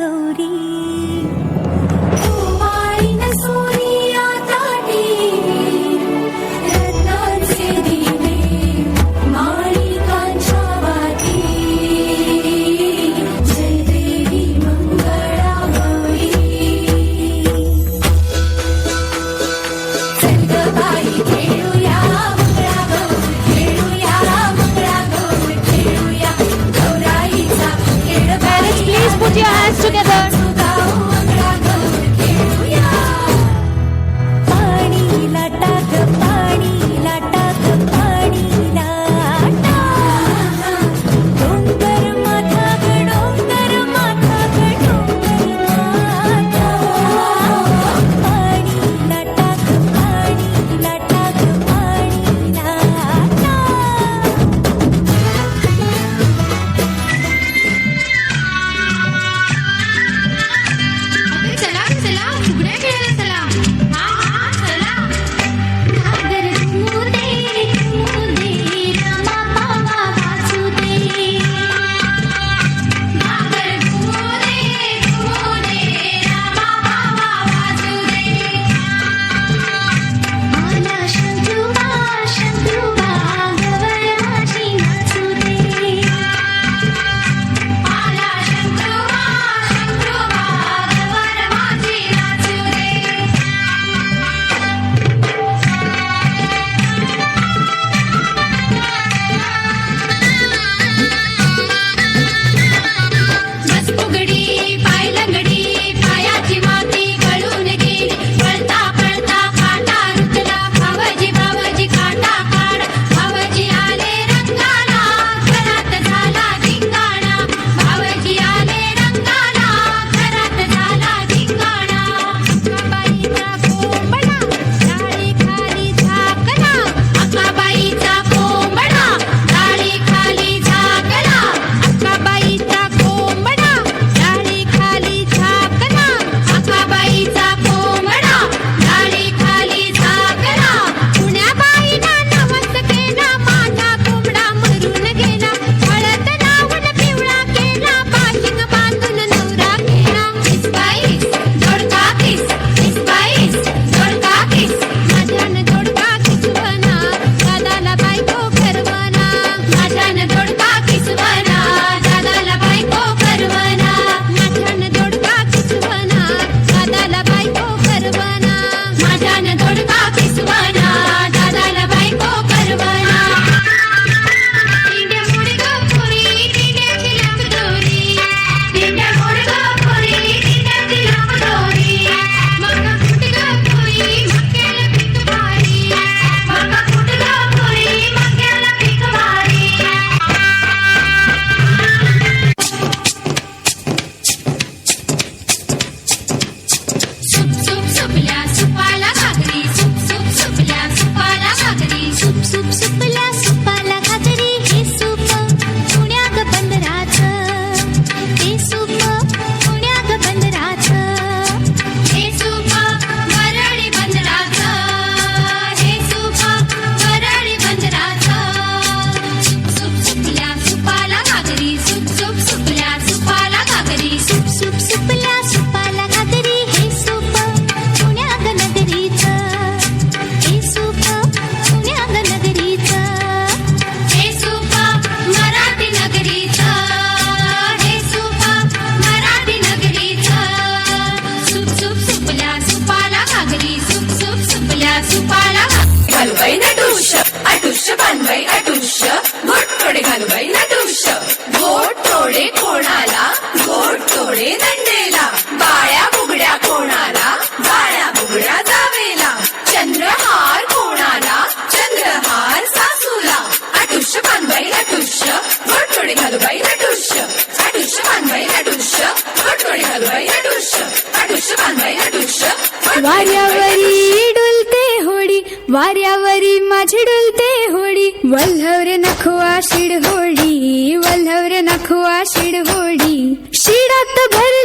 गौरी माळीन सूर्या ताटी रत्नांचे दिवे माळिकांच्या वाती जय देवी मंगळा गौरी चल ग बाई खेळूया मंगळा गौर खेळूया मंगळा गौर खेळूया गौराईचा खेळ बाई Please put your hands together. पाणीला टाक पाणीला टाक पाणीला टाक डोंगर माथा ग डोंगर माथा ग डोंगर माथा पाणीला टाक पाणीला टाक पाणीला चला चला फुगड्या खेळायला चला हा हा चला सागर मुदे मुदे रमा पावा वाचू दे सागर घुमोदे घुमोदे रामा बाबा वाजू दे आला शंभुबा शंभुबा गवळणाची नाचू दे आला शंभुबा शंभुबा गवर माझी नाचू दे बस फुगडी पाय लंगडी पायाची माती गळून गेली पळता पळता काटा रुतला भावजी भावजी काटा काढ भावजी आले रंगाला घरात झाला धिंगाणा भावजी आले रंगाला घरात झाला धिंगाणा अक्काबाईचा कोंबडा डाळी खाली झाकला अक्काबाईचा कोंबडा डाळी खाली झाकला अक्काबाईचा कोंबडा डाळी खाली झाकला अक्काबाईचा कोंबडा डाळी खाली झाकला पुण्याबाईला नवस केला माझा कोंबडा मरून गेला हळद लावून पिवळा केला पाशिंग बांधून नवरा केला इस्बाईस जोडका किस इस्बाईस जोडका किस माझ्यानं जोडका किसवना दादाला बायको करवना माझ्यानं जोडका किसवना दादाला बायको करवना माझ्यानं जोडका किसवना दादाला बायको करवना माझ्यानं जोडका किसवना दादाला बायको करवना दिंड्या मोड ग पुरी दिंड्याची लांब दोरी दिंड्या मोड ग पुरी दिंड्याची लांब दोरी मका फुट ग पुरी मक्याला पीक भारी मका फुट ग पुरी मक्याला पीक भारी सुप सुप सुपल्या सुपाला घागरी सुप सुप सुपल्या सुपाला घागरी सुप सुप सुपल्या सुपाला घागरी हे सूप पुण्या ग बंदराचं हे सूप पुण्या ग बंदराचं हे सूप वरळी बंदराचं हे सूप वरळी बंदराचं सुप सुप सुपल्या सुपाला घागरी सुप सुप सुपल्या सुपाला घागरी सुप सुप सुपल्या सुपाला घागरी हे सूप पुण्या ग नगरीचं हे सूप पुण्या ग नगरीचं हे सूप मराठी नगरीचं हे सूप मराठी नगरीचं सुप सुप सुपल्या सुपाला घागरी सुप सुप सुपल्या सुपाला घालूबाई नटुष्य अटुष्य पानबाई अटुष्य घोट थोडे घालूबाई नटुष्य घोट थोडे कोणाला घोट थोडे दंडेला बाळ्या बुगड्या कोणाला बाळ्या बुगड्या जावेला चंद्रहार कोणाला चंद्रहार सासूला अटुष्य पानबाई अटुष्य घोट थोडे घालूबाई नटुष्य अटुष्य पानबाई अटुष्य घोट थोडे घालूबाई नटुष्य अटुष्य पानबाई अटुष्य वाऱ्यावरी डुलते होडी वाऱ्यावरी माझी डुलते होडी वल्हवरे नखवा शिड होडी वल्हवरे नखवा शिड होडी शिडात भर